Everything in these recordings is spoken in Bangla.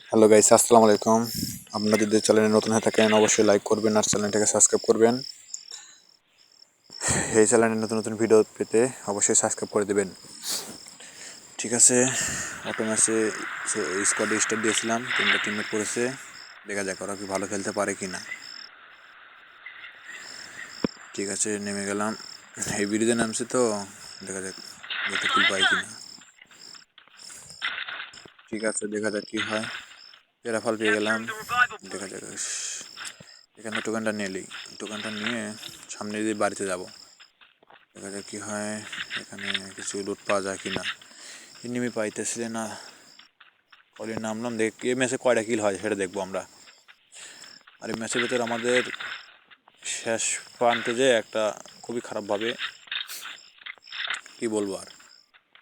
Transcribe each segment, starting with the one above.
হ্যালো গাইস, আসসালামু আলাইকুম। আপনারা যদি চ্যানেলে নতুন হয়ে থাকেন অবশ্যই লাইক করবেন আর চ্যানেলটাকে সাবস্ক্রাইব করবেন। এই চ্যানেলে নতুন নতুন ভিডিও পেতে অবশ্যই সাবস্ক্রাইব করে দেবেন। ঠিক আছে, অটো ম্যাচে স্কোয়াডে স্টার্ট দিয়েছিলাম, 3টা টিমমেট পড়েছে। দেখা যাক ওরা কি ভালো খেলতে পারে কি না। ঠিক আছে, নেমে গেলাম। এই ভিডিওতে নামছে তো দেখা যাক যাতে কিল পাই কি না। ঠিক আছে, দেখা যাক কি হয়। রাফাল পেয়ে গেলাম, দেখা যাক। এখানে টোকেনটা নিয়ে টোকেনটা নিয়ে সামনে দিয়ে বাড়িতে যাব। দেখা যাক কি হয়, এখানে কিছু লুট পাওয়া যায় কিনা। এনিমি পাইতেছিলে না, কলে নামলাম। দেখ এই ম্যাচে কয়টা কিল হয় সেটা দেখবো আমরা। আর এই ম্যাচের ভিতরে আমাদের শেষ প্রান্তে যে একটা খুবই খারাপভাবে কি বলবো, আর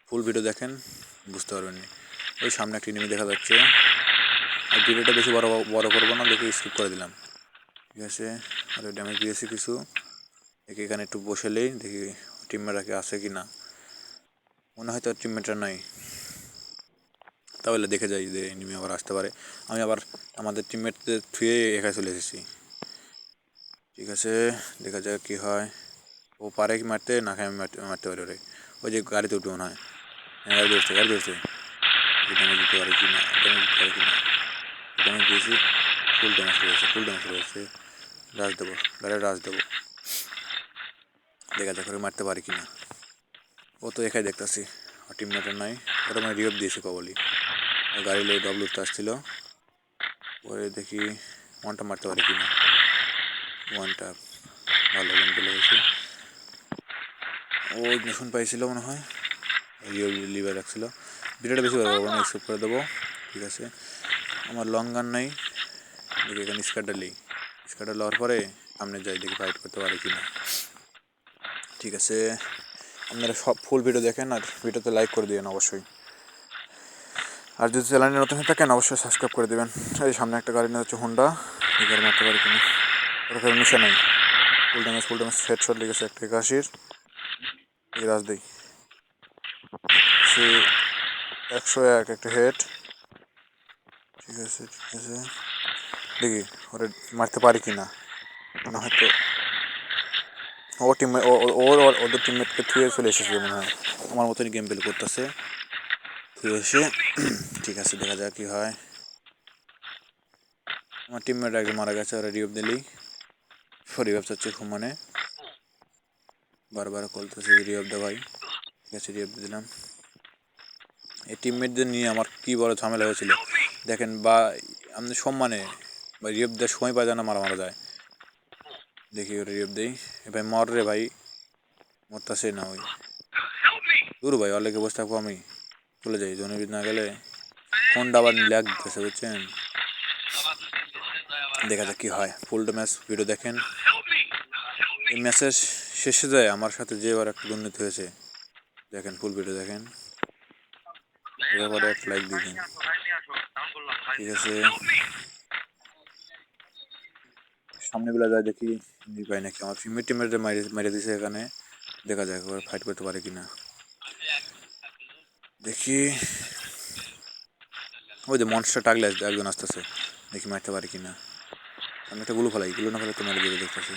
ফুল ভিডিও দেখেন বুঝতে পারবেন। ওই সামনে একটা এনিমি দেখা যাচ্ছে। আর ভিডিওটা বেশি বড় করবো না, দেখে স্কিপ করে দিলাম। ঠিক আছে, আর ড্যামেজ দিয়েছি কিছু। দেখি এখানে একটু বসেলেই দেখি টিমমেটরা কি আছে কি না। মনে হয় তো টিমমেটরা নাই, তাহলে দেখে যাই যে এনিমি আবার আসতে পারে। আমি আবার আমাদের টিমমেটদের থুয়ে এখানে চলে এসেছি। ঠিক আছে, দেখা যাক কি হয়। ও পারে কি মারতে, না খাই আমি মারতে পারি ওরে। ওই যে গাড়িতে উঠবে মনে হয়। হ্যাঁ, গাড়ি ধরছে। ড্যামেজ দিতে পারে কি না, ড্যামেজ দিয়েছি। ফুল ড্যামেজ রয়েছে। রাশ দেবো, গাড়ির রাশ দেবো। দেখা যাক ওরে মারতে পারি কি না। ও তো একাই দেখতেছি, আর টিমমেটের নাই। ওটা মানে রিঅপ দিয়েছে কবলি। আর গাড়ি লয়ে ডব্লুতে আসছিল। ওরে দেখি ওয়ানটা মারতে পারি কি না। ওয়ানটা ভালো গেমটা লেগেছে। ও ইগনিশন পাইছিল মনে হয়, লিভার রাখছিল। ভিডিওটা বেশি বড় করবো না, স্কিপ করে দেবো। ঠিক আছে, আমার লং গান নাই। দেখি এখানে স্কারটা লওয়ার পরে সামনে যাই, দেখি ফাইট করতে পারি কি না। ঠিক আছে, আপনারা সব ফুল ভিডিও দেখেন আর ভিডিওতে লাইক করে দিবেন অবশ্যই। আর যদি চ্যানেলে নতুন হয়ে থাকেন অবশ্যই সাবস্ক্রাইব করে দেবেন। এই সামনে একটা গাড়ি নিয়ে হচ্ছে হোন্ডা, এই গাড়ি মারতে পারি কিনা। ওরা কেউ নিশা নাই। ফুল ড্যামেজ হেডশট লেগেছে একটা 81-এর। এই রাজ দেই, সে 101 একটা হেড। ঠিক আছে, দেখি ওরা মারতে পারি কি না। মনে হয় তো ও টিম ওদের টিমমেটকে থুয়ে চলে এসেছে মনে হয়। আমার মতনই গেম প্লে করতেছে থুয়ে এসে। ঠিক আছে, দেখা যাক কি হয়। আমার টিমমেট একজন মারা গেছে, ওরা রিভাইভ দিলেই রিভাইভ চাচ্ছে খুব, মানে বারবার কলতেছে রিভাইভ দে ভাই। ঠিক আছে, রিভাইভ দিলাম। এই টিমমেটদের নিয়ে আমার কি বড় ঝামেলা হয়েছিল দেখেন। বা আপনি সম্মানে বা রিভাইভ দেওয়ার সময় পায় না, মারা যায়। দেখি ওরা রিভাইভ দেই। এ ভাই মর রে ভাই, মরতাছে না। ওই দূর ভাই, ওর লেগে বসে থাকবো আমি, চলে যাই। জনের না গেলে ফোনটা আবার ল্যাগ দিতেছে, বুঝছেন। দেখা যাক কি হয়। ফুল ম্যাচ ভিডিও দেখেন। এই ম্যাচের শেষে যায় আমার সাথে যে এবার একটা দুর্নীতি হয়েছে, দেখেন ফুল ভিডিও দেখেন। এবারে একটা লাইক দিয়ে দিন। ঠিক আছে, সামনে বেলা যায় দেখি পাই নাকি। আমার টিমের মেরে দিছে এখানে। দেখা যাক এবার ফাইট করতে পারে কিনা। দেখি ওই যে মনস্টার টাগলে একজন আসতেছে, দেখি মারতে পারি কিনা। আমি একটা গুলো না ফেলাই তো মেরে দেবে দেখতেছি।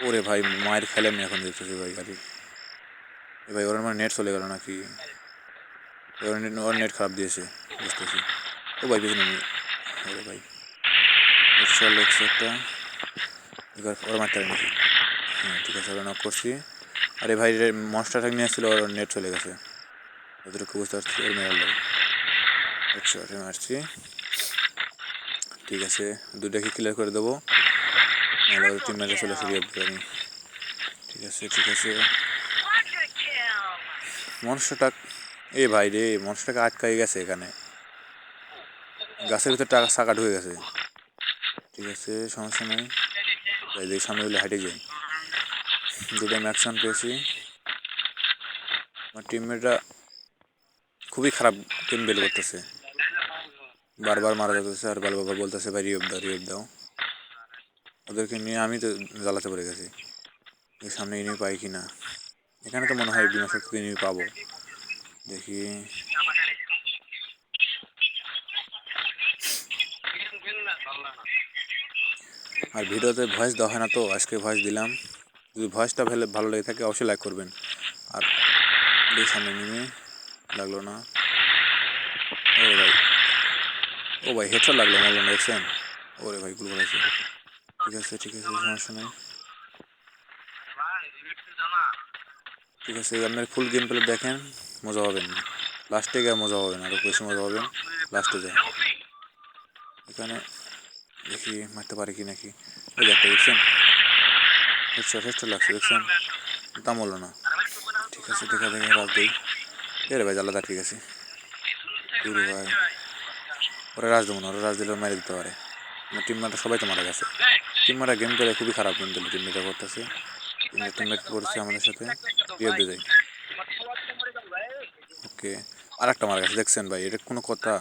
ওরে ভাই মায়ের খেলেন এখন দেখতেছি ভাই গাড়ি। এ ভাই ওর আমার নেট চলে গেল নাকি, ওর নেট খারাপ দিয়েছে বুঝতেছি। ও ভাই পেছনে নেই। ওরে ভাই চল একটা, এবার ওরা মারতে পারে নাকি। হ্যাঁ ঠিক আছে, ওরা নক করছি। আরে ভাই মনস্টারটা নিয়ে আসছিল, ওর নেট চলে গেছে, যতটুকু বুঝতে পারছি। ওর মেরাল হেডশটে মারছি। ঠিক আছে, দুটাকে ক্লিয়ার করে দেবো, নাহলে ওর টিম মেরে চলে ফিরিয়ে দিতে পারি। ঠিক আছে, মনস্টারটা এ ভাই রে, মনস্টারটাকে আটকাই গেছে এখানে, গাছের ভিতরে টাকা চাকা ঢুকে গেছে। ঠিক আছে, সমস্যা নাই, যাই দেখি সামনে বলে হাঁটে যাই। দুটো আমি অ্যাকশন পেয়েছি। আমার টিমমেটরা খুবই খারাপ গেম বেল করতেছে, বারবার মারা যাচ্ছে আর বারবার বলতেছে ভাই রিভ দাও। ওদেরকে নিয়ে আমি তো জ্বালাতে পেরে গেছি। সামনে এনিমি পাই কি না। এখানে তো মনে হয় বিনা শক্তি এনিমি পাবো, দেখি। আর ভিডিওতে ভয়েস দেওয়া হয় না, তো আজকে ভয়েস দিলাম। যদি ভয়েসটা ভালো লেগে থাকে অবশ্যই লাইক করবেন। আর সামনে নেমে লাগলো না। ওরে ভাই, ও ভাই হেডশট লাগলো, মারলো না, দেখছেন? ওরে ভাই গুলো আছে। ঠিক আছে সমস্যা নেই। ঠিক আছে, আপনার ফুল গেম প্লে দেখেন, মজা হবেন। লাস্টে গিয়ে মজা হবেন, আরও বেশি মজা হবেন লাস্টে যায়। এখানে দেখি মারতে পারি কি নাকি। ওই একটা দেখছেন, হেডশট লাগছে, দেখছেন? দাম হলো না। ঠিক আছে, দেখে রাজ দিই। এরে ভাই আলাদা, ঠিক আছে। গুরু ভাই ওরা রাজ দেবো না, ওরা রাজ দিলে মেরে দিতে পারে। আমার টিমমেটরা সবাই তো মারা গেছে। টিমমেটরা গেম করে খুবই খারাপ গেম দিলে টিমমেটরা করতেছে। টিমমেট করছে আমাদের সাথে, রিয়াব দিয়ে যায়। ওকে, আর একটা মারা গেছে, দেখছেন ভাই? এটা কোনো কথা?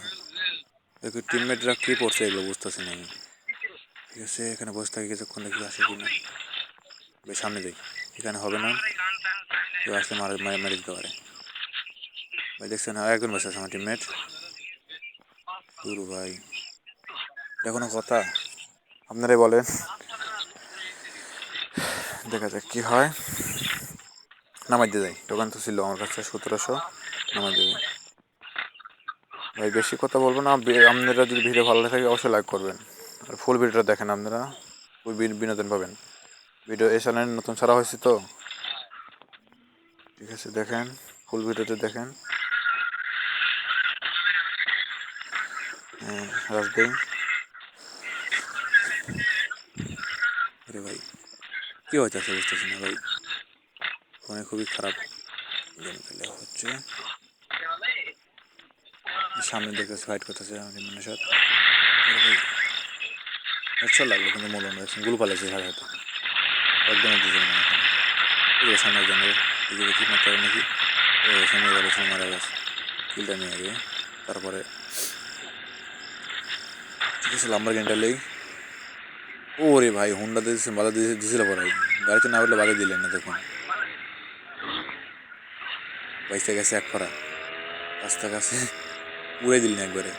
টিমমেটরা কী করছে এগুলো বুঝতেছি না আমি। ঠিক আছে, এখানে বসে থাকি কিছুক্ষণ, দেখি আসে কি না। ভাই সামনে যাই, এখানে হবে না, কেউ আসলে মেরে দিতে পারে। ভাই দেখছেন, আর একজন বসে আছে আমার টিমমেট। গুরু ভাই, এটা কোনো কথা? আপনারাই বলেন, দেখা যাক কি হয়। নামাই দিয়ে যাই, টোকান তো ছিল আমার কাছে 1700, নামাই দিয়ে যাই। ভাই বেশি কথা বলবো না, আপনারা যদি ভিডিও ভালো লাগে অবশ্যই লাইক করবেন। আর ফুল ভিডিওটা দেখেন, আপনারা ফুল বিনোদন পাবেন। ভিডিও এই চ্যানেল নতুন ছাড়া হয়েছে তো। ঠিক আছে, দেখেন ফুল ভিডিওটা দেখেন। রাজদেই, আরে ভাই কী হয়েছে বুঝতেছি না ভাই, ফোনে খুবই খারাপ গেম খেলে হচ্ছে। সামনে দেখতেছে ফাইট করতেছে আমাদের মনের সাথে। হেডশট লাগলো কিন্তু মূল্য দেখছেন, গুলো পালাইছে সাথে সাথে, একদমই দিচ্ছে না এখন। এই যে সামনে একজন, এই যে দেখি মারতে পারে নাকি। ও সামনে গেল, মারা গেছে, কিলটা নিয়ে আগে। তারপরে ঠিক আছে, লাম্বার গেমটা লেই। ও রে ভাই, হুন্ডা দিয়েছে, বাধা দিয়েছিল পরে, গাড়িতে না উঠলে বাধা দিলেন না, দেখুন বাইসে গেছে এক ফরা, রাস্তার কাছে উড়ে দিলেন একবারে।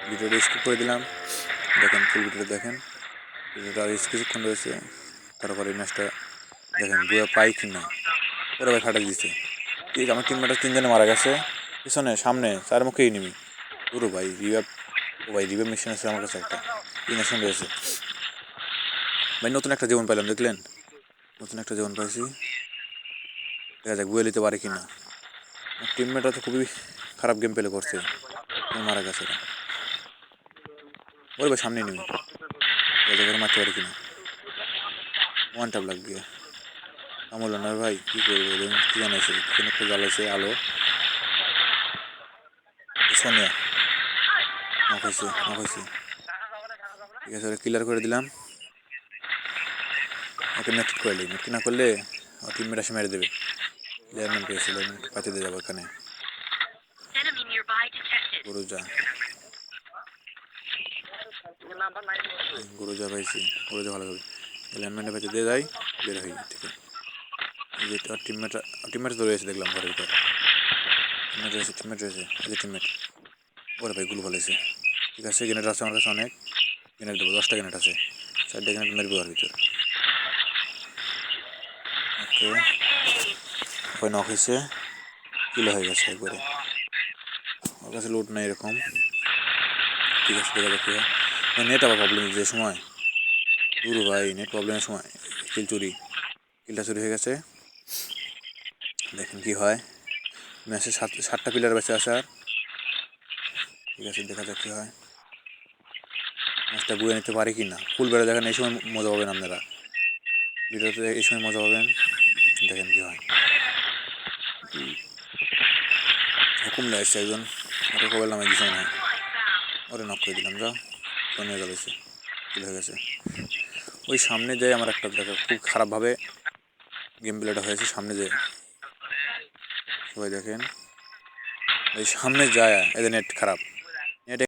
ভিডিওটা স্কিপ করে দিলাম, দেখেন ফুল ভিডিওটা দেখেন। ভিডিওটা আর কিছুক্ষণ রয়েছে, তারপরে এই ম্যাচটা দেখেন বুয়া পাই কি না। ওরা ভাই ফাটা দিচ্ছে, ঠিক আমার টিমমেটটা 3 জনে মারা গেছে। পিছনে সামনে চার মুখেই নিবি। পুরো ভাই রিভাইভ, ও ভাই রিভাইভ মেশিন আছে আমার কাছে একটা, ইনজেকশন রয়েছে। ভাই নতুন একটা জীবন পাইলাম, দেখলেন? নতুন একটা জীবন পাইছি, দেখা যাক বুয়ে নিতে পারে কি না। আমার টিমমেটরা তো খুবই খারাপ গেম প্লে করছে, মারা গেছে এরা। ওরে ভাই সামনে নিবি, দেখা যাক মারতে পারে কিনা। ওয়ান টাপ লাগবে, আমল না ভাই, কী করবো দেখুন, কী জানাইছে, কোনো একটা জ্বালাইছে আলো। সোনিয়া নক হয়েছে। ঠিক আছে, ওরা ক্লিয়ার করে দিলাম। ওকে নেট করে দিই, নেট না করলে টিমমেট এসে মেরে দেবে। লেয়ারম্যান পেয়েছে, লেয়ারম্যান পাঠিয়ে দিয়ে যাবো এখানে। গুরুজা পাইছি, গুরুজা ভালো হবে। লেয়ারম্যানটা পাঠিয়ে দিয়ে যাই, বের হই থেকে। এই যে টিমমেট তো রয়েছে, দেখলাম ঘরের ভিতর টিমমেট রয়েছে, এই যে টিমমেট। ওরে ভাই গুলো ভালো হয়েছে। ঠিক আছে, গ্রেনেড আছে আমার কাছে অনেক, গ্রেনেড দেবো, 10টা গ্রেনেড আছে, 4টা গ্রেনেড মেরবো ঘরের ভিতর। ওকে, ওই নক হয়েছে, কিলো হয়ে গেছে একবারে। ওর কাছে লুট নাই এরকম। ঠিক আছে, দেখা যাক ভাই। নেট আবার প্রবলেম যে সময়, পুরো ভাই নেট প্রবলেমের সময় কিলটা চুরি হয়ে গেছে। দেখেন কি হয়, ম্যাচে 7টা প্লেয়ার বেঁচে আছে আর। ঠিক আছে, দেখা যাক কি হয়, ম্যাচটা বুয়ে নিতে পারি কি না। ফুল বেড়ে দেখেন, এই সময় মজা পাবেন আপনারা, ভিডিওতে এই সময় মজা পাবেন। দেখেন কি হয়। হুকুম লাগছে একজন, ওটা কবে নামাই দিছে মনে হয়, ওরে নক করে দিলাম, যাও নিয়ে জ্বালাইছে, কিল হয়ে গেছে। ওই সামনে যায় আমার একটা দেখা খুব খারাপভাবে গেম প্লেটা হয়েছে। সামনে যায় সবাই দেখেন, ওই সামনে যায়, এদের নেট খারাপ,